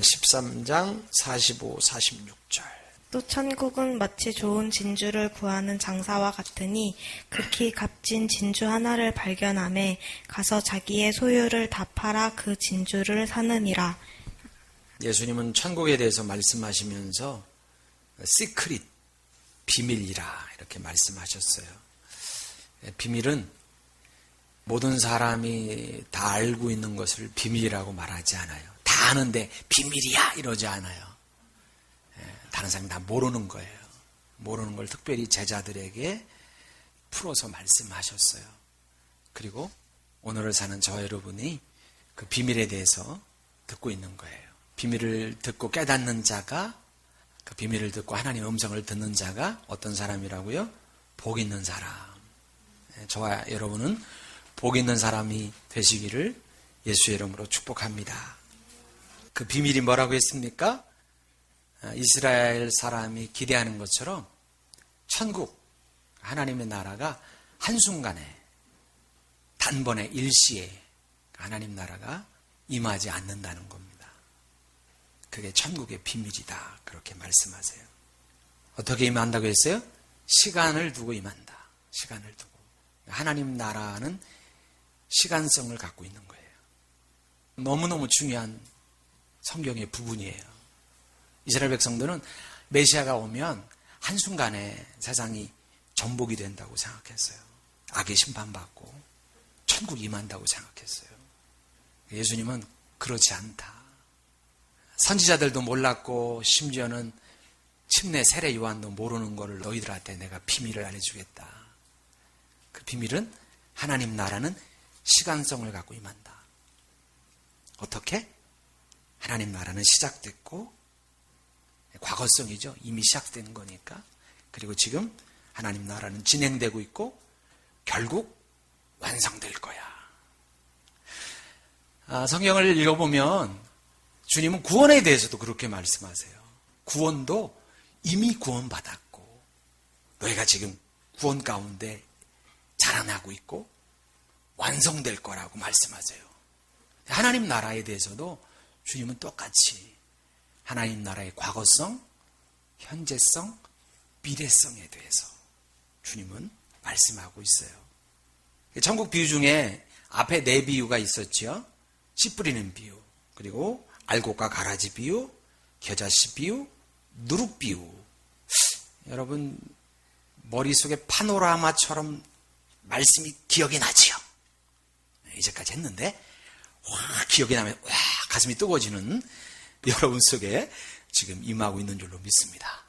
13장 45, 46절. 또 천국은 마치 좋은 진주를 구하는 장사와 같으니 극히 값진 진주 하나를 발견하매 가서 자기의 소유를 다 팔아 그 진주를 사느니라. 예수님은 천국에 대해서 말씀하시면서 시크릿, 비밀이라 이렇게 말씀하셨어요. 비밀은 모든 사람이 다 알고 있는 것을 비밀이라고 말하지 않아요. 다 아는데 비밀이야 이러지 않아요. 다른 사람이 다 모르는 거예요. 모르는 걸 특별히 제자들에게 풀어서 말씀하셨어요. 그리고 오늘을 사는 저 여러분이 그 비밀에 대해서 듣고 있는 거예요. 비밀을 듣고 깨닫는 자가, 그 비밀을 듣고 하나님의 음성을 듣는 자가 어떤 사람이라고요? 복 있는 사람. 저와 여러분은 복 있는 사람이 되시기를 예수의 이름으로 축복합니다. 그 비밀이 뭐라고 했습니까? 이스라엘 사람이 기대하는 것처럼 천국, 하나님의 나라가 한순간에, 단번에 일시에 하나님 나라가 임하지 않는다는 겁니다. 그게 천국의 비밀이다. 그렇게 말씀하세요. 어떻게 임한다고 했어요? 시간을 두고 임한다. 시간을 두고. 하나님 나라는 시간성을 갖고 있는 거예요. 너무너무 중요한 성경의 부분이에요. 이스라엘 백성들은 메시아가 오면 한순간에 세상이 정복이 된다고 생각했어요. 악의 심판받고 천국 임한다고 생각했어요. 예수님은 그렇지 않다. 선지자들도 몰랐고 심지어는 침례 세례 요한도 모르는 것을 너희들한테 내가 비밀을 알려주겠다. 그 비밀은 하나님 나라는 시간성을 갖고 임한다. 어떻게? 하나님 나라는 시작됐고 과거성이죠. 이미 시작된 거니까. 그리고 지금 하나님 나라는 진행되고 있고 결국 완성될 거야. 성경을 읽어보면 주님은 구원에 대해서도 그렇게 말씀하세요. 구원도 이미 구원받았고 너희가 지금 구원 가운데 자라나고 있고 완성될 거라고 말씀하세요. 하나님 나라에 대해서도 주님은 똑같이 하나님 나라의 과거성, 현재성, 미래성에 대해서 주님은 말씀하고 있어요. 천국 비유 중에 앞에 네 비유가 있었죠. 씨 뿌리는 비유, 그리고 알곡과 가라지 비유, 겨자씨 비유, 누룩 비유. 여러분 머릿속에 파노라마처럼 말씀이 기억이 나지요. 이제까지 했는데 확 기억이 나면 와 가슴이 뜨거워지는 여러분 속에 지금 임하고 있는 줄로 믿습니다.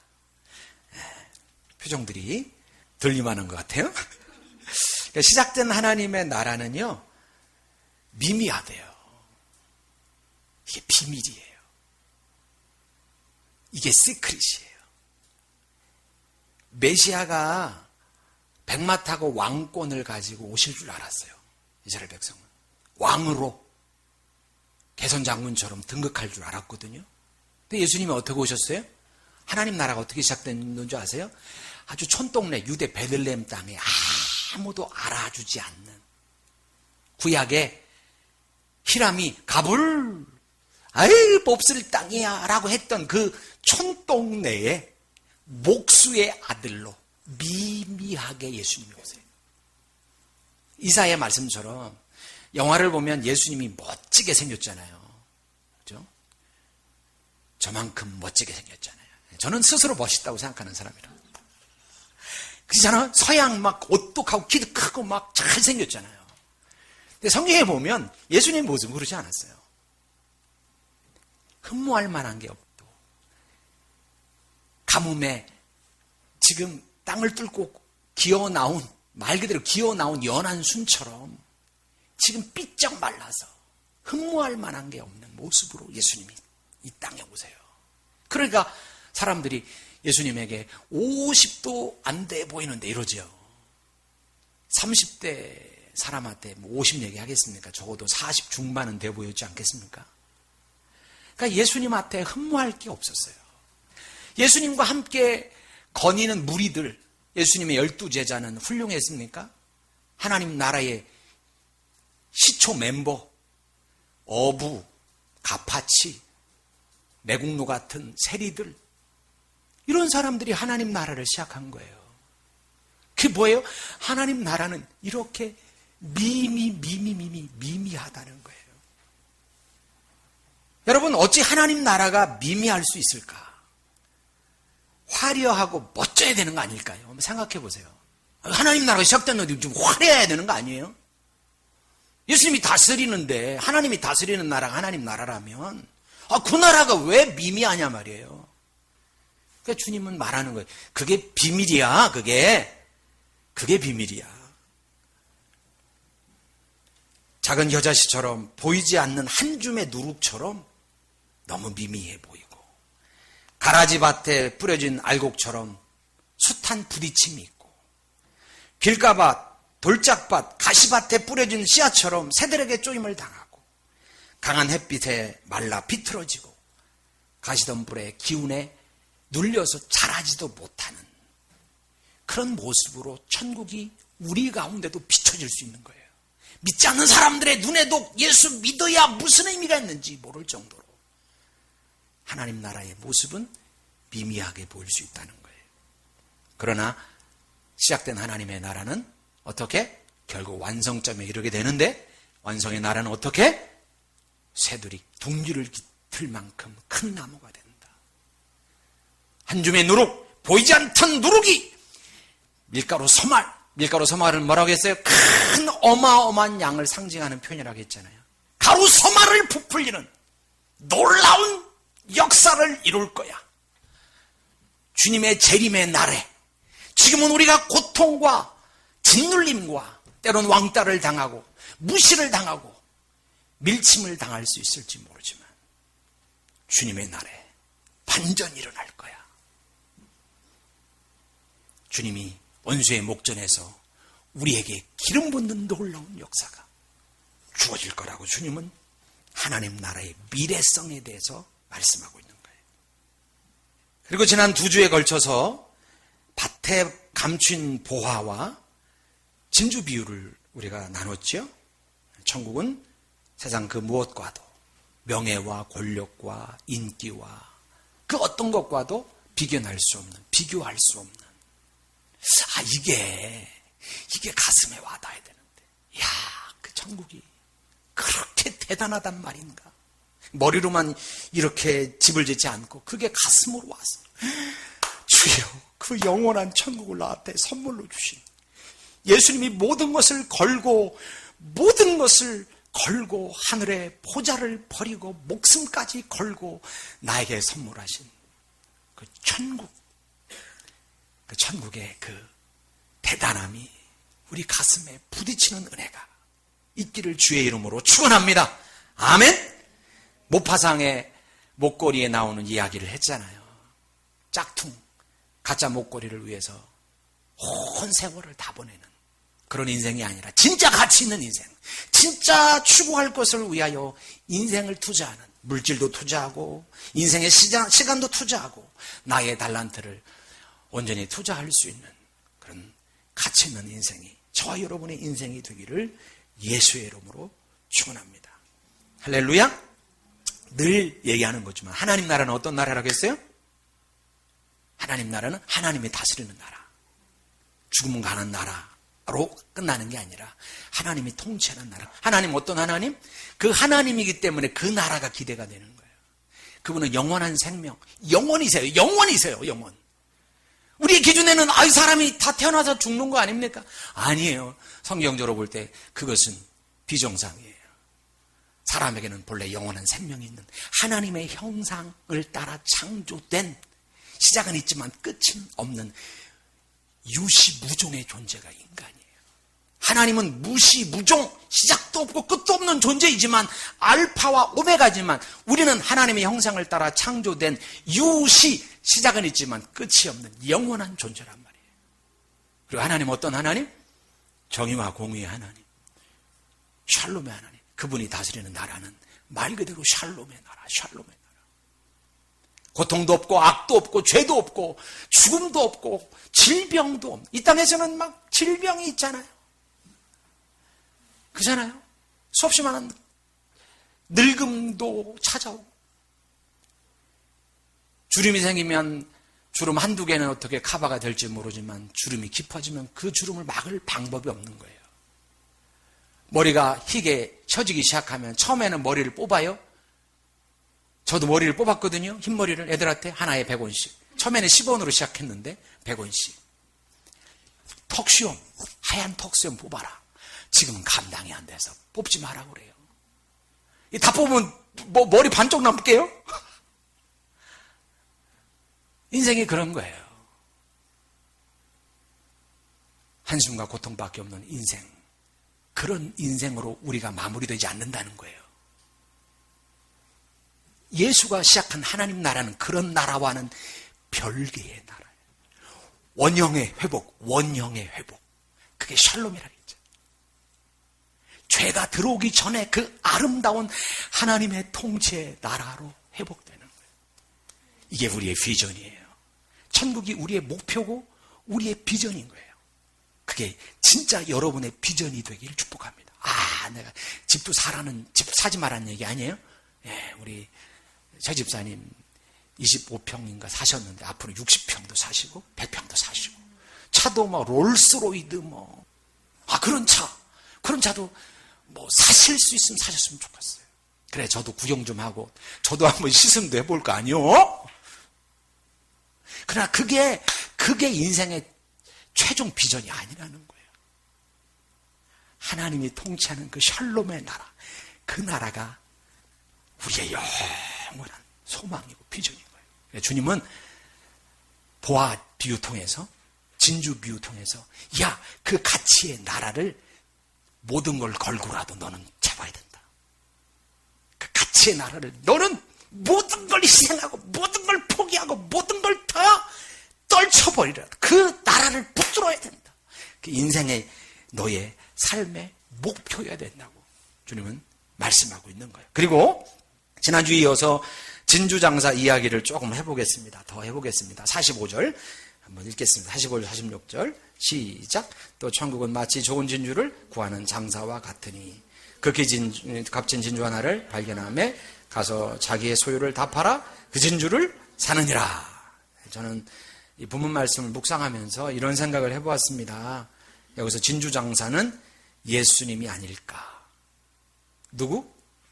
표정들이 들림하는 것 같아요. 시작된 하나님의 나라는요 미미하대요. 이게 비밀이에요. 이게 시크릿이에요. 메시아가 백마 타고 왕권을 가지고 오실 줄 알았어요. 이스라엘 백성은 왕으로 개선장군처럼 등극할 줄 알았거든요. 근데 예수님이 어떻게 오셨어요? 하나님 나라가 어떻게 시작된 줄 아세요? 아주 촌동네 유대 베들레헴 땅에 아무도 알아주지 않는 구약에 히람이 가불 몹쓸 땅이야 라고 했던 그 촌동네의 목수의 아들로 미미하게 예수님이 오세요. 이사야의 말씀처럼 영화를 보면 예수님이 멋지게 생겼잖아요. 그렇죠? 저만큼 멋지게 생겼잖아요. 저는 스스로 멋있다고 생각하는 사람이라. 그렇잖아요. 서양 막 오똑하고 키도 크고 막 잘생겼잖아요. 근데 성경에 보면 예수님 모습은 그러지 않았어요. 흠모할 만한 게 없고 가뭄에 지금 땅을 뚫고 기어나온 말 그대로 기어나온 연한 순처럼 지금 삐쩍 말라서 흠모할 만한 게 없는 모습으로 예수님이 이 땅에 오세요. 그러니까 사람들이 예수님에게 50도 안 돼 보이는데 이러죠. 30대 사람한테 50 얘기하겠습니까? 적어도 40 중반은 돼 보였지 않겠습니까? 그러니까 예수님한테 흠모할 게 없었어요. 예수님과 함께 거니는 무리들, 예수님의 12제자는 훌륭했습니까? 하나님 나라의 시초 멤버, 어부, 가파치, 매국노 같은 세리들, 이런 사람들이 하나님 나라를 시작한 거예요. 그게 뭐예요? 하나님 나라는 이렇게 미미하다는 거예요. 여러분, 어찌 하나님 나라가 미미할 수 있을까? 화려하고 멋져야 되는 거 아닐까요? 한번 생각해 보세요. 하나님 나라가 시작됐는데 좀 화려해야 되는 거 아니에요? 예수님이 다스리는데, 하나님이 다스리는 나라가 하나님 나라라면 그 나라가 왜 미미하냐 말이에요. 그러니까 주님은 말하는 거예요. 그게 비밀이야. 그게 비밀이야. 작은 겨자씨처럼 보이지 않는 한 줌의 누룩처럼 너무 미미해 보이고, 가라지밭에 뿌려진 알곡처럼 숱한 부딪힘이 있고, 길가밭, 돌짝밭, 가시밭에 뿌려진 씨앗처럼 새들에게 쪼임을 당하고, 강한 햇빛에 말라 비틀어지고, 가시덤불의 기운에 눌려서 자라지도 못하는 그런 모습으로 천국이 우리 가운데도 비춰질 수 있는 거예요. 믿지 않는 사람들의 눈에도 예수 믿어야 무슨 의미가 있는지 모를 정도로 하나님 나라의 모습은 미미하게 보일 수 있다는 거예요. 그러나 시작된 하나님의 나라는 어떻게? 결국 완성점에 이르게 되는데, 완성의 나라는 어떻게? 새들이 둥지를 깃들 만큼 큰 나무가 된다. 한 줌의 누룩, 보이지 않던 누룩이 밀가루 소말은 뭐라고 했어요? 큰 어마어마한 양을 상징하는 표현이라고 했잖아요. 가루 소말을 부풀리는 놀라운 역사를 이룰 거야. 주님의 재림의 날에 지금은 우리가 고통과 짓눌림과 때로는 왕따를 당하고 무시를 당하고 밀침을 당할 수 있을지 모르지만 주님의 날에 반전이 일어날 거야. 주님이 원수의 목전에서 우리에게 기름 붓는 놀라운 역사가 주어질 거라고 주님은 하나님 나라의 미래성에 대해서 말씀하고 있는 거예요. 그리고 지난 2주에 걸쳐서 밭에 감춘 보화와 진주 비유를 우리가 나눴죠. 천국은 세상 그 무엇과도, 명예와 권력과 인기와 그 어떤 것과도 비교할 수 없는, 이게 가슴에 와닿아야 되는데, 그 천국이 그렇게 대단하단 말인가? 머리로만 이렇게 집을 짓지 않고 그게 가슴으로 와서, 주여, 그 영원한 천국을 나한테 선물로 주신 예수님이 모든 것을 걸고 하늘의 보좌를 버리고 목숨까지 걸고 나에게 선물하신 그 천국, 그 천국의 그 대단함이 우리 가슴에 부딪히는 은혜가 있기를 주의 이름으로 축원합니다. 아멘. 모파상의 목걸이에 나오는 이야기를 했잖아요. 짝퉁 가짜 목걸이를 위해서 온 세월을 다 보내는 그런 인생이 아니라 진짜 가치 있는 인생, 진짜 추구할 것을 위하여 인생을 투자하는, 물질도 투자하고 인생의 시간도 투자하고 나의 달란트를 온전히 투자할 수 있는 그런 가치 있는 인생이 저와 여러분의 인생이 되기를 예수의 이름으로 축원합니다. 할렐루야. 늘 얘기하는 거지만 하나님 나라는 어떤 나라라고 했어요? 하나님 나라는 하나님이 다스리는 나라, 죽으면 가는 나라로 끝나는 게 아니라 하나님이 통치하는 나라. 하나님 어떤 하나님? 그 하나님이기 때문에 그 나라가 기대가 되는 거예요. 그분은 영원한 생명, 영원이세요. 영원. 우리의 기준에는 이 사람이 다 태어나서 죽는 거 아닙니까? 아니에요. 성경적으로 볼 때 그것은 비정상이에요. 사람에게는 본래 영원한 생명이 있는 하나님의 형상을 따라 창조된, 시작은 있지만 끝은 없는 유시무종의 존재가 인간이에요. 하나님은 무시무종, 시작도 없고 끝도 없는 존재이지만 알파와 오메가지만 우리는 하나님의 형상을 따라 창조된 시작은 있지만 끝이 없는 영원한 존재란 말이에요. 그리고 하나님 어떤 하나님? 정의와 공의의 하나님, 샬롬의 하나님. 그분이 다스리는 나라는 말 그대로 샬롬의 나라. 고통도 없고 악도 없고 죄도 없고 죽음도 없고 질병도 없고. 이 땅에서는 막 질병이 있잖아요. 그잖아요. 수없이 많은 늙음도 찾아오고 주름이 생기면 주름 한두 개는 어떻게 커버가 될지 모르지만 주름이 깊어지면 그 주름을 막을 방법이 없는 거예요. 머리가 희게 처지기 시작하면 처음에는 머리를 뽑아요. 저도 머리를 뽑았거든요. 흰머리를 애들한테 하나에 100원씩. 처음에는 10원으로 시작했는데 100원씩. 턱수염, 하얀 턱수염 뽑아라. 지금은 감당이 안 돼서 뽑지 마라고 그래요. 다 뽑으면 머리 반쪽 남을게요? 인생이 그런 거예요. 한숨과 고통밖에 없는 인생. 그런 인생으로 우리가 마무리되지 않는다는 거예요. 예수가 시작한 하나님 나라는 그런 나라와는 별개의 나라예요. 원형의 회복, 원형의 회복. 그게 샬롬이라겠죠. 죄가 들어오기 전에 그 아름다운 하나님의 통치의 나라로 회복되는 거예요. 이게 우리의 비전이에요. 천국이 우리의 목표고 우리의 비전인 거예요. 그게 진짜 여러분의 비전이 되기를 축복합니다. 내가 집도 집 사지 말라는 얘기 아니에요? 예, 우리 저 집사님 25평인가 사셨는데 앞으로 60평도 사시고 100평도 사시고 차도 뭐 롤스로이드 그런 차도 사실 수 있으면 사셨으면 좋겠어요. 그래 저도 구경 좀 하고 저도 한번 시승도 해볼 거 아니요? 그러나 그게 인생의 최종 비전이 아니라는 거예요. 하나님이 통치하는 그 샬롬의 나라, 그 나라가 우리의 영원한 소망이고 비전인 거예요. 주님은 보아 비유 통해서, 진주 비유 통해서 그 가치의 나라를 모든 걸 걸고라도 너는 잡아야 된다. 그 가치의 나라를 너는 모든 걸 희생하고 모든 걸 포기하고 모든 걸 다 떨쳐버리라. 그 나라를 붙들어야 된다. 그 인생의 너의 삶의 목표여야 된다고 주님은 말씀하고 있는 거예요. 그리고 지난주에 이어서 진주장사 이야기를 조금 해보겠습니다. 더 해보겠습니다. 45절 한번 읽겠습니다. 45절 46절 시작. 또 천국은 마치 좋은 진주를 구하는 장사와 같으니 극히 값진 진주 하나를 발견하며 가서 자기의 소유를 다 팔아 그 진주를 사느니라. 저는 이 본문 말씀을 묵상하면서 이런 생각을 해보았습니다. 여기서 진주장사는 예수님이 아닐까. 누구?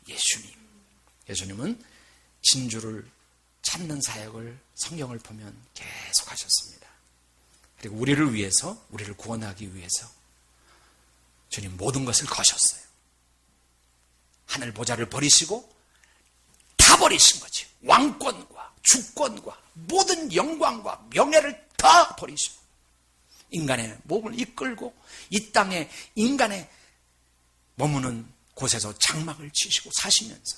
예수님. 예수님은 진주를 찾는 사역을 성경을 보면 계속 하셨습니다. 그리고 우리를 위해서, 우리를 구원하기 위해서 주님 모든 것을 거셨어요. 하늘 보좌를 버리시고 다 버리신 거지. 왕권과 주권과 모든 영광과 명예를 다 버리시고 인간의 몸을 이끌고 이 땅에 인간의 머무는 곳에서 장막을 치시고 사시면서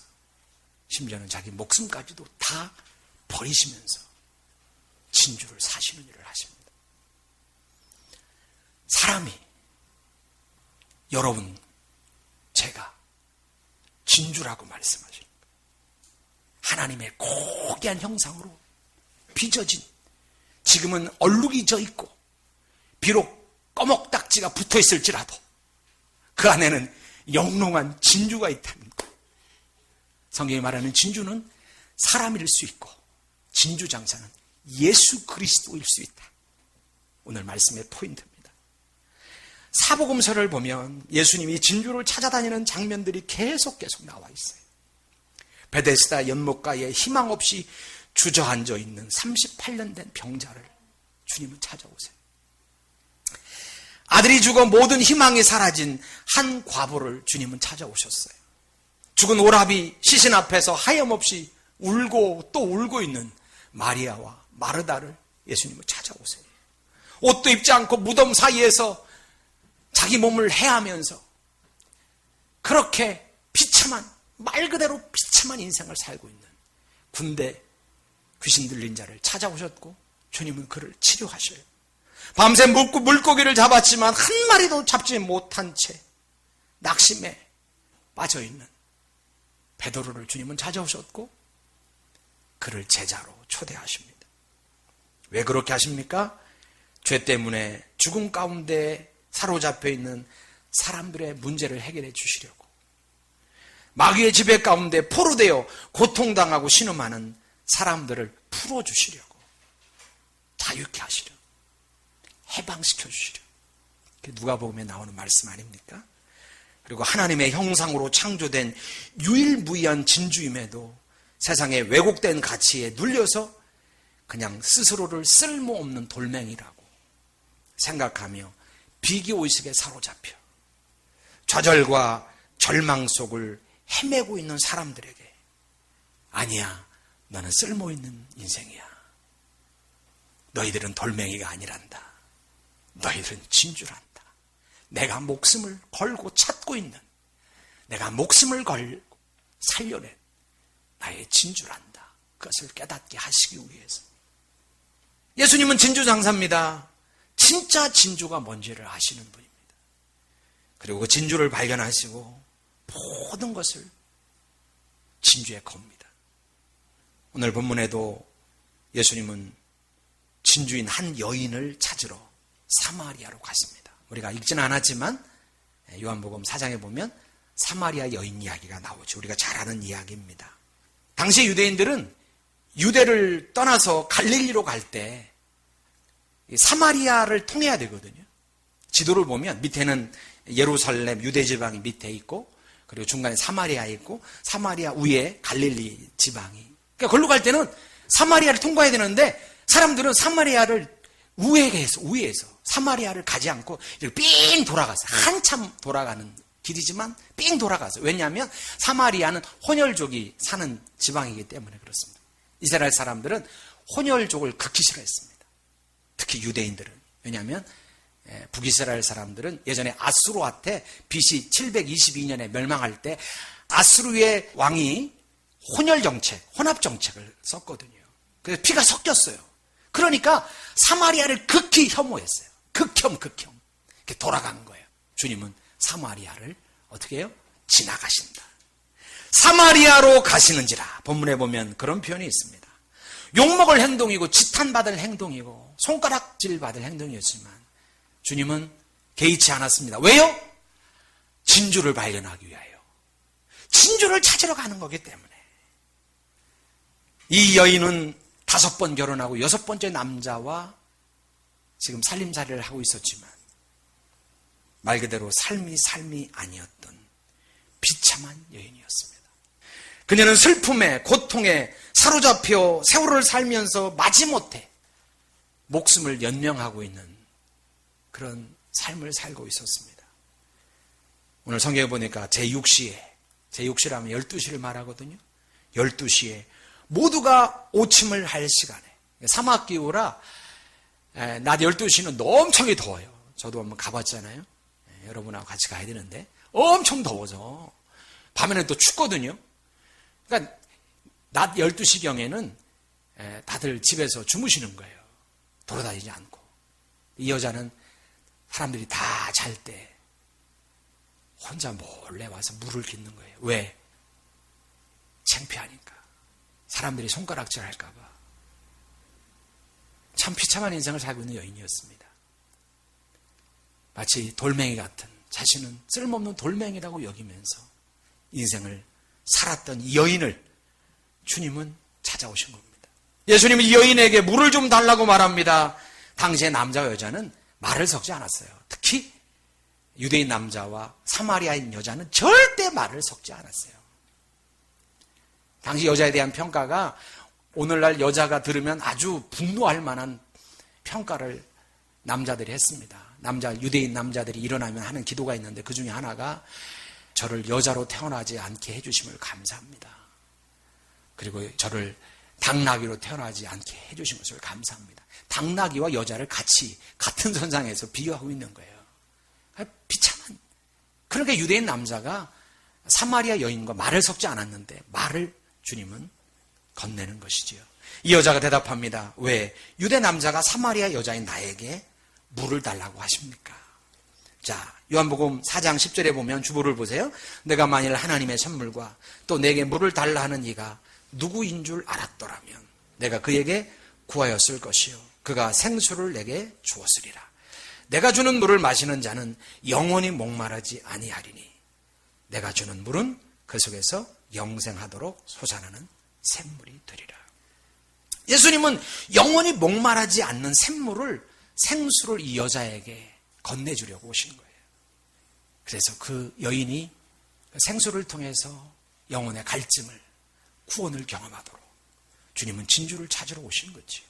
심지어는 자기 목숨까지도 다 버리시면서 진주를 사시는 일을 하십니다. 사람이, 여러분, 제가 진주라고 말씀하십니다. 하나님의 고귀한 형상으로 빚어진, 지금은 얼룩이 져 있고 비록 꺼먹딱지가 붙어 있을지라도 그 안에는 영롱한 진주가 있다는 것. 성경이 말하는 진주는 사람일 수 있고 진주장사는 예수 그리스도일 수 있다. 오늘 말씀의 포인트입니다. 사복음서를 보면 예수님이 진주를 찾아다니는 장면들이 계속 나와 있어요. 베데스다 연못가에 희망 없이 주저앉아 있는 38년 된 병자를 주님은 찾아오세요. 아들이 죽어 모든 희망이 사라진 한 과부를 주님은 찾아오셨어요. 죽은 오라비 시신 앞에서 하염없이 울고 또 울고 있는 마리아와 마르다를 예수님은 찾아오세요. 옷도 입지 않고 무덤 사이에서 자기 몸을 해하면서 그렇게 비참한, 말 그대로 비참한 인생을 살고 있는 군대 귀신 들린 자를 찾아오셨고 주님은 그를 치료하셔요. 밤새 물고기를 잡았지만 한 마리도 잡지 못한 채 낙심에 빠져있는 베드로를 주님은 찾아오셨고 그를 제자로 초대하십니다. 왜 그렇게 하십니까? 죄 때문에 죽음 가운데 사로잡혀 있는 사람들의 문제를 해결해 주시려고, 마귀의 지배 가운데 포로되어 고통당하고 신음하는 사람들을 풀어주시려고, 자유케 하시려, 해방시켜 주시려. 누가복음에 나오는 말씀 아닙니까? 그리고 하나님의 형상으로 창조된 유일무이한 진주임에도 세상의 왜곡된 가치에 눌려서 그냥 스스로를 쓸모없는 돌멩이라고 생각하며 비기의식에 사로잡혀 좌절과 절망 속을 헤매고 있는 사람들에게, 아니야, 너는 쓸모있는 인생이야. 너희들은 돌멩이가 아니란다. 너희들은 진주란다. 내가 목숨을 걸고 찾고 있는, 내가 목숨을 걸고 살려낸 나의 진주란다. 그것을 깨닫게 하시기 위해서. 예수님은 진주장사입니다. 진짜 진주가 뭔지를 아시는 분입니다. 그리고 그 진주를 발견하시고 모든 것을 진주에 겁니다. 오늘 본문에도 예수님은 진주인 한 여인을 찾으러 사마리아로 갔습니다. 우리가 읽지는 않았지만 요한복음 4장에 보면 사마리아 여인 이야기가 나오죠. 우리가 잘 아는 이야기입니다. 당시 유대인들은 유대를 떠나서 갈릴리로 갈 때 사마리아를 통해야 되거든요. 지도를 보면 밑에는 예루살렘 유대 지방이 밑에 있고, 그리고 중간에 사마리아 있고, 사마리아 위에 갈릴리 지방이. 그러니까 걸로 갈 때는 사마리아를 통과해야 되는데 사람들은 사마리아를 우회해서 사마리아를 가지 않고 이렇게 삥 돌아갔어요. 한참 돌아가는 길이지만 삥 돌아가서. 왜냐하면 사마리아는 혼혈족이 사는 지방이기 때문에 그렇습니다. 이스라엘 사람들은 혼혈족을 극히 싫어했습니다. 특히 유대인들은. 왜냐하면 북이스라엘 사람들은 예전에 아수르한테 BC 722년에 멸망할 때 아수르의 왕이 혼혈 정책, 혼합 정책을 썼거든요. 그래서 피가 섞였어요. 그러니까 사마리아를 극히 혐오했어요. 극혐. 이렇게 돌아간 거예요. 주님은 사마리아를 어떻게 해요? 지나가신다. 사마리아로 가시는지라. 본문에 보면 그런 표현이 있습니다. 욕먹을 행동이고 지탄받을 행동이고 손가락질 받을 행동이었지만 주님은 개의치 않았습니다. 왜요? 진주를 발견하기 위하여. 진주를 찾으러 가는 거기 때문에. 이 여인은 5번 결혼하고 6번째 남자와 지금 살림살이를 하고 있었지만 말 그대로 삶이 아니었던 비참한 여인이었습니다. 그녀는 슬픔에 고통에 사로잡혀 세월을 살면서 마지못해 목숨을 연명하고 있는 그런 삶을 살고 있었습니다. 오늘 성경에 보니까 제6시라면 12시를 말하거든요. 12시에 모두가 오침을 할 시간에, 사막기후라 낮 12시는 엄청 더워요. 저도 한번 가봤잖아요. 여러분하고 같이 가야 되는데 엄청 더워서 밤에는 또 춥거든요. 그러니까 낮 12시경에는 다들 집에서 주무시는 거예요. 돌아다니지 않고. 이 여자는 사람들이 다 잘 때 혼자 몰래 와서 물을 깃는 거예요. 왜? 창피하니까. 사람들이 손가락질 할까 봐. 참 비참한 인생을 살고 있는 여인이었습니다. 마치 돌멩이 같은, 자신은 쓸모없는 돌멩이라고 여기면서 인생을 살았던 이 여인을 주님은 찾아오신 겁니다. 예수님은 이 여인에게 물을 좀 달라고 말합니다. 당시의 남자와 여자는 말을 섞지 않았어요. 특히 유대인 남자와 사마리아인 여자는 절대 말을 섞지 않았어요. 당시 여자에 대한 평가가 오늘날 여자가 들으면 아주 분노할 만한 평가를 남자들이 했습니다. 유대인 남자들이 일어나면 하는 기도가 있는데 그 중에 하나가 저를 여자로 태어나지 않게 해주심을 감사합니다. 그리고 저를 당나귀로 태어나지 않게 해주신 것을 감사합니다. 당나귀와 여자를 같은 선상에서 비교하고 있는 거예요. 비참한. 그러니까 유대인 남자가 사마리아 여인과 말을 섞지 않았는데 말을 주님은 건네는 것이지요. 이 여자가 대답합니다. 왜 유대 남자가 사마리아 여자인 나에게 물을 달라고 하십니까? 자, 요한복음 4장 10절에 보면 주보를 보세요. 내가 만일 하나님의 선물과 또 내게 물을 달라 하는 이가 누구인 줄 알았더라면 내가 그에게 구하였을 것이요 그가 생수를 내게 주었으리라. 내가 주는 물을 마시는 자는 영원히 목마르지 아니하리니 내가 주는 물은 그 속에서 영생하도록 솟아나는 샘물이 되리라. 예수님은 영원히 목마르지 않는 샘물을, 생수를 이 여자에게 건네주려고 오신 거예요. 그래서 그 여인이 생수를 통해서 영혼의 갈증을, 구원을 경험하도록 주님은 진주를 찾으러 오신 거지요.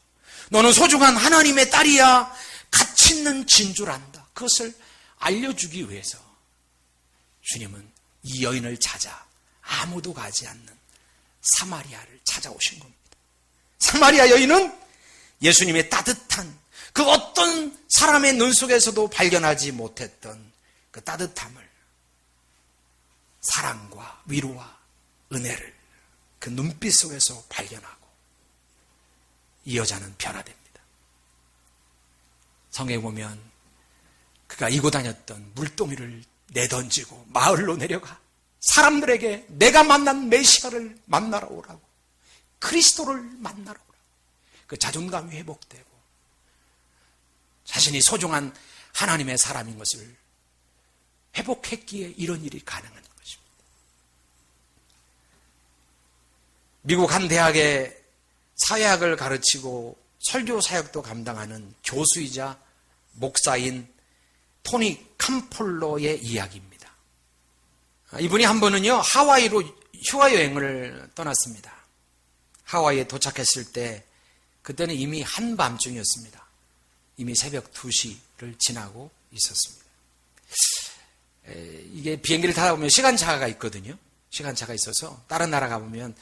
너는 소중한 하나님의 딸이야. 가치 있는 진주란다. 그것을 알려주기 위해서 주님은 이 여인을 찾아 아무도 가지 않는 사마리아를 찾아오신 겁니다. 사마리아 여인은 예수님의 따뜻한, 그 어떤 사람의 눈 속에서도 발견하지 못했던 그 따뜻함을, 사랑과 위로와 은혜를 그 눈빛 속에서 발견하고 이 여자는 변화됩니다. 성경에 보면 그가 이고 다녔던 물동이를 내던지고 마을로 내려가 사람들에게 내가 만난 메시아를 만나러 오라고, 그리스도를 만나러 오라고, 그 자존감이 회복되고 자신이 소중한 하나님의 사람인 것을 회복했기에 이런 일이 가능한 것입니다. 미국 한 대학에 사회학을 가르치고 설교 사역도 감당하는 교수이자 목사인 토니 캄폴로의 이야기입니다. 이분이 한 번은요, 하와이로 휴가 여행을 떠났습니다. 하와이에 도착했을 때 그때는 이미 한밤중이었습니다. 이미 새벽 2시를 지나고 있었습니다. 이게 비행기를 타다 보면 시간차가 있거든요. 시간차가 있어서 다른 나라 가보면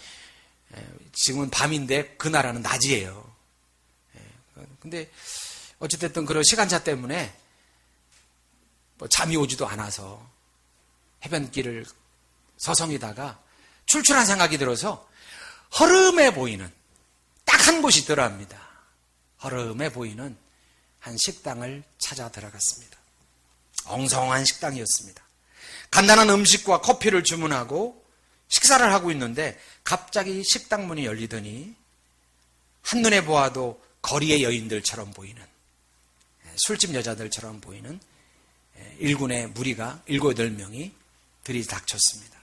지금은 밤인데 그 나라는 낮이에요. 근데 어찌됐든 그런 시간차 때문에 잠이 오지도 않아서 해변길을 서성이다가 출출한 생각이 들어서 허름해 보이는 딱 한 곳이 있더랍니다. 허름해 보이는 한 식당을 찾아 들어갔습니다. 엉성한 식당이었습니다. 간단한 음식과 커피를 주문하고 식사를 하고 있는데 갑자기 식당 문이 열리더니 한눈에 보아도 거리의 여인들처럼 보이는, 술집 여자들처럼 보이는 일군의 무리가 7, 8명이 들이닥쳤습니다.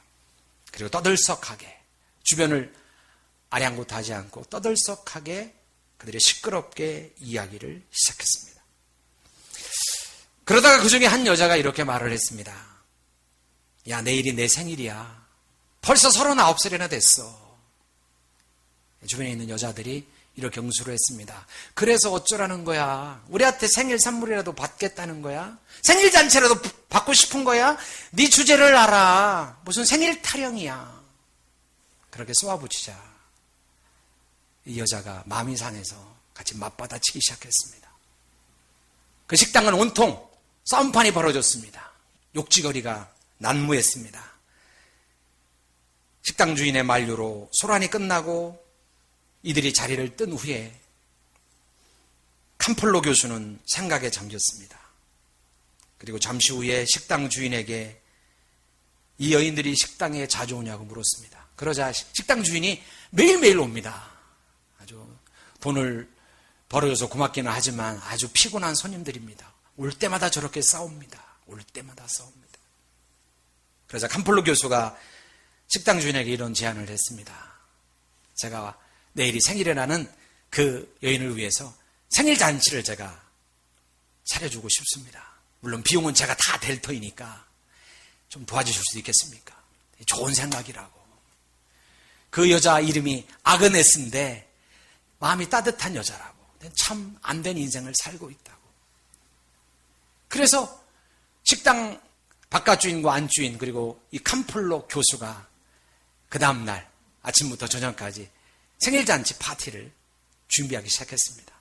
그리고 떠들썩하게 주변을 아량곳하지 않고 떠들썩하게 그들이 시끄럽게 이야기를 시작했습니다. 그러다가 그 중에 한 여자가 이렇게 말을 했습니다. 야, 내일이 내 생일이야. 벌써 39살이나 됐어. 주변에 있는 여자들이 이렇게 응수를 했습니다. 그래서 어쩌라는 거야? 우리한테 생일 선물이라도 받겠다는 거야? 생일 잔치라도 받고 싶은 거야? 네 주제를 알아. 무슨 생일 타령이야. 그렇게 쏘아붙이자 이 여자가 마음이 상해서 같이 맞받아치기 시작했습니다. 그 식당은 온통 싸움판이 벌어졌습니다. 욕지거리가 난무했습니다. 식당 주인의 만류로 소란이 끝나고 이들이 자리를 뜬 후에 캄폴로 교수는 생각에 잠겼습니다. 그리고 잠시 후에 식당 주인에게 이 여인들이 식당에 자주 오냐고 물었습니다. 그러자 식당 주인이 매일매일 옵니다. 아주 돈을 벌어줘서 고맙기는 하지만 아주 피곤한 손님들입니다. 올 때마다 저렇게 싸웁니다. 올 때마다 싸웁니다. 그래서 캄폴로 교수가 식당 주인에게 이런 제안을 했습니다. 제가 내일이 생일이라는 그 여인을 위해서 생일 잔치를 제가 차려주고 싶습니다. 물론 비용은 제가 다 댈 터이니까 좀 도와주실 수 있겠습니까? 좋은 생각이라고. 그 여자 이름이 아그네스인데 마음이 따뜻한 여자라고. 참 안 된 인생을 살고 있다고. 그래서 식당 바깥 주인과 안 주인 그리고 이 캄폴로 교수가 그 다음날 아침부터 저녁까지 생일잔치 파티를 준비하기 시작했습니다.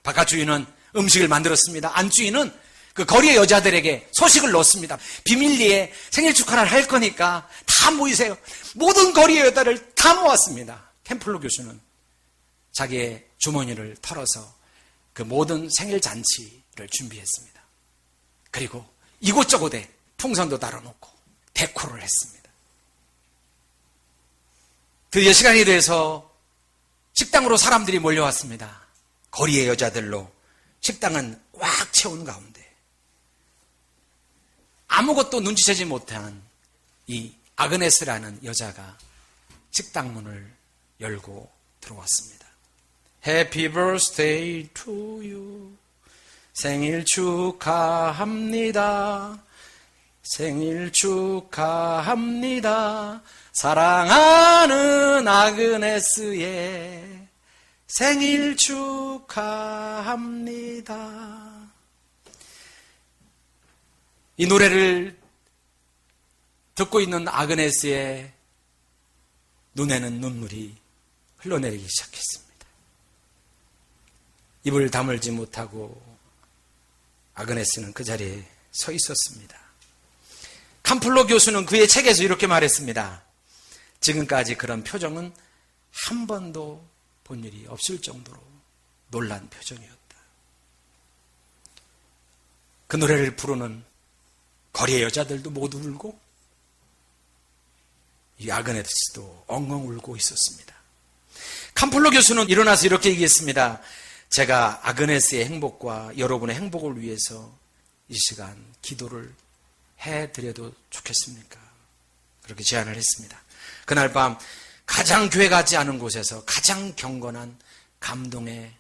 바깥 주인은 음식을 만들었습니다. 안 주인은 그 거리의 여자들에게 소식을 넣었습니다. 비밀리에 생일 축하를 할 거니까 다 모이세요. 모든 거리의 여자를 다 모았습니다. 캄폴로 교수는 자기의 주머니를 털어서 그 모든 생일잔치를 준비했습니다. 그리고 이곳저곳에 풍선도 달아놓고 데코를 했습니다. 드디어 시간이 돼서 식당으로 사람들이 몰려왔습니다. 거리의 여자들로 식당은 꽉 채운 가운데 아무것도 눈치채지 못한 이 아그네스라는 여자가 식당 문을 열고 들어왔습니다. Happy birthday to you. 생일 축하합니다. 생일 축하합니다. 사랑하는 아그네스의 생일 축하합니다. 이 노래를 듣고 있는 아그네스의 눈에는 눈물이 흘러내리기 시작했습니다. 입을 다물지 못하고 아그네스는 그 자리에 서 있었습니다. 캄플로 교수는 그의 책에서 이렇게 말했습니다. 지금까지 그런 표정은 한 번도 본 일이 없을 정도로 놀란 표정이었다. 그 노래를 부르는 거리의 여자들도 모두 울고 이 아그네스도 엉엉 울고 있었습니다. 캄플로 교수는 일어나서 이렇게 얘기했습니다. 제가 아그네스의 행복과 여러분의 행복을 위해서 이 시간 기도를 해드려도 좋겠습니까? 그렇게 제안을 했습니다. 그날 밤 가장 교회 같지 않은 곳에서 가장 경건한 감동의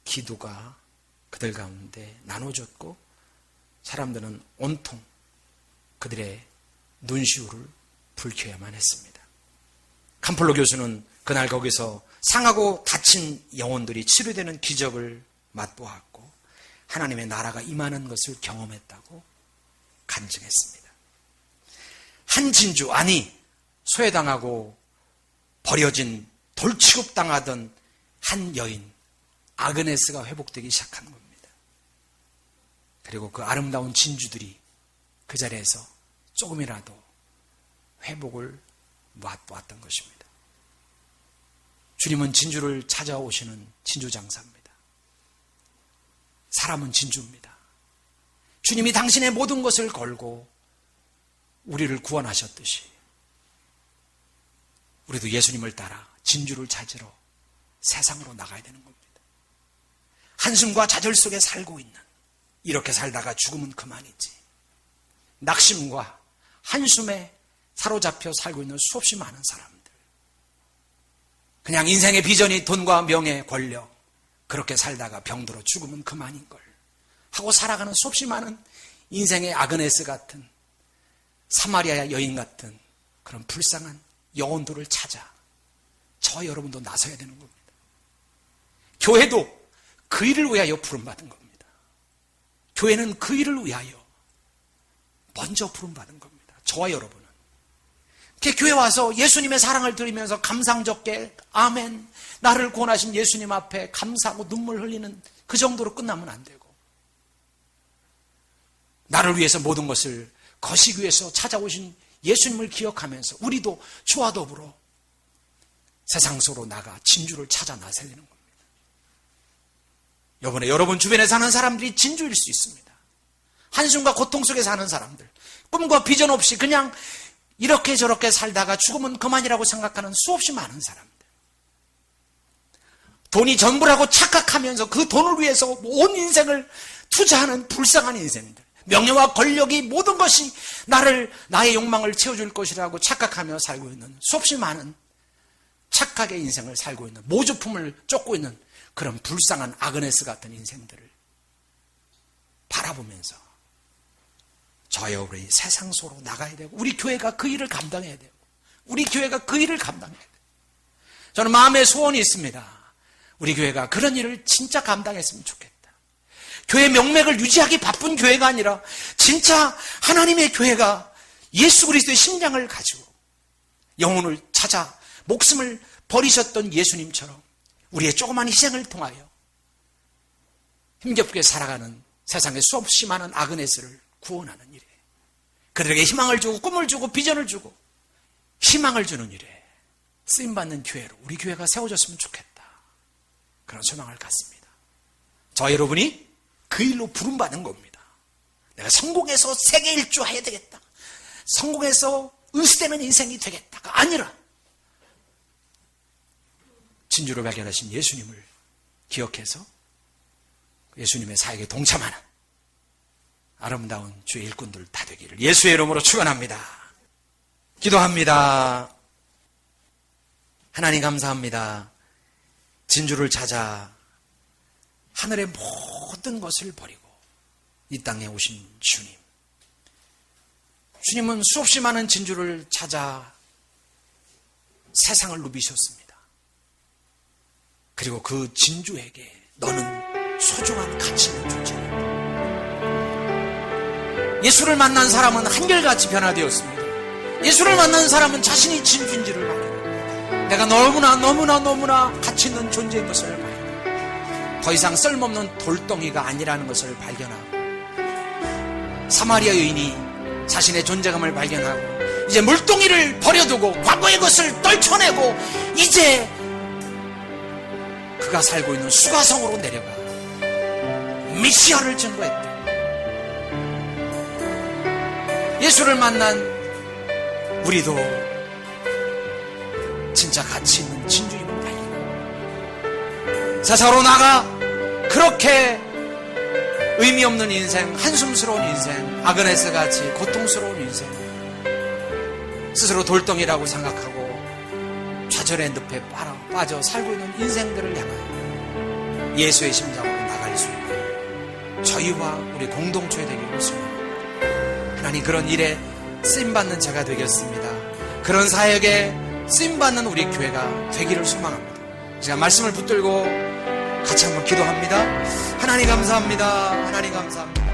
기도가 그들 가운데 나눠졌고 사람들은 온통 그들의 눈시울을 붉혀야만 했습니다. 캄플로 교수는 그날 거기서 상하고 다친 영혼들이 치료되는 기적을 맛보았고 하나님의 나라가 임하는 것을 경험했다고 간증했습니다. 한 진주, 아니 소외당하고 버려진 돌취급당하던 한 여인 아그네스가 회복되기 시작한 겁니다. 그리고 그 아름다운 진주들이 그 자리에서 조금이라도 회복을 맛보았던 것입니다. 주님은 진주를 찾아오시는 진주장사입니다. 사람은 진주입니다. 주님이 당신의 모든 것을 걸고 우리를 구원하셨듯이 우리도 예수님을 따라 진주를 찾으러 세상으로 나가야 되는 겁니다. 한숨과 좌절 속에 살고 있는, 이렇게 살다가 죽으면 그만이지, 낙심과 한숨에 사로잡혀 살고 있는 수없이 많은 사람들, 그냥 인생의 비전이 돈과 명예, 권력, 그렇게 살다가 병들어 죽으면 그만인걸 하고 살아가는 수없이 많은 인생의 아그네스 같은, 사마리아 여인 같은 그런 불쌍한 영혼들을 찾아 저와 여러분도 나서야 되는 겁니다. 교회도 그 일을 위하여 부름받은 겁니다. 교회는 그 일을 위하여 먼저 부름받은 겁니다. 저와 여러분은. 교회 와서 예수님의 사랑을 들으면서 감상적게 아멘, 나를 구원하신 예수님 앞에 감사하고 눈물 흘리는 그 정도로 끝나면 안 되고, 나를 위해서 모든 것을 거시기 위해서 찾아오신 예수님을 기억하면서 우리도 주와 더불어 세상 속으로 나가 진주를 찾아 나서야 되는 겁니다. 이번에 여러분 주변에 사는 사람들이 진주일 수 있습니다. 한숨과 고통 속에 사는 사람들, 꿈과 비전 없이 그냥 이렇게 저렇게 살다가 죽으면 그만이라고 생각하는 수없이 많은 사람들, 돈이 전부라고 착각하면서 그 돈을 위해서 온 인생을 투자하는 불쌍한 인생들, 명예와 권력이 모든 것이 나의 욕망을 채워줄 것이라고 착각하며 살고 있는 수없이 많은 착각의 인생을 살고 있는, 모조품을 쫓고 있는 그런 불쌍한 아그네스 같은 인생들을 바라보면서 저와 여러분이 세상 속으로 나가야 되고, 우리 교회가 그 일을 감당해야 되고, 우리 교회가 그 일을 감당해야 돼요. 저는 마음의 소원이 있습니다. 우리 교회가 그런 일을 진짜 감당했으면 좋겠다. 교회 명맥을 유지하기 바쁜 교회가 아니라 진짜 하나님의 교회가 예수 그리스도의 심장을 가지고 영혼을 찾아 목숨을 버리셨던 예수님처럼 우리의 조그만 희생을 통하여 힘겹게 살아가는 세상의 수없이 많은 아그네스를 구원하는 일에, 그들에게 희망을 주고 꿈을 주고 비전을 주고 희망을 주는 일에 쓰임받는 교회로 우리 교회가 세워졌으면 좋겠다, 그런 소망을 갖습니다. 저 여러분이 그 일로 부름받은 겁니다. 내가 성공해서 세계 일주해야 되겠다, 성공해서 의시되는 인생이 되겠다가 아니라 진주를 발견하신 예수님을 기억해서 예수님의 사역에 동참하는 아름다운 주의 일꾼들 다 되기를 예수의 이름으로 축원합니다. 기도합니다. 하나님 감사합니다. 진주를 찾아 하늘의 모든 것을 버리고 이 땅에 오신 주님. 주님은 수없이 많은 진주를 찾아 세상을 누비셨습니다. 그리고 그 진주에게 너는 소중한 가치 있는 존재다. 예수를 만난 사람은 한결같이 변화되었습니다. 예수를 만난 사람은 자신이 진주인지를 발견합니다. 내가 너무나 가치 있는 존재인 것을 발견합니다. 더 이상 쓸모없는 돌덩이가 아니라는 것을 발견하고, 사마리아 여인이 자신의 존재감을 발견하고 이제 물동이를 버려두고 과거의 것을 떨쳐내고 이제 그가 살고 있는 수가성으로 내려가 메시아를 증거했대. 예수를 만난 우리도 진짜 가치 있는 진주임을 발견하고 세상으로 나가 그렇게 의미 없는 인생, 한숨스러운 인생, 아그네스같이 고통스러운 인생, 스스로 돌덩이라고 생각하고 좌절의 늪에 빠져 살고 있는 인생들을 향하여 예수의 심장으로 나갈 수 있는 저희와 우리 공동체에 되기를 소원합니다. 하나님, 그런 일에 쓰임받는 제가 되겠습니다. 그런 사역에 쓰임받는 우리 교회가 되기를 소망합니다. 제가 말씀을 붙들고 같이 한번 기도합니다. 하나님 감사합니다. 하나님 감사합니다.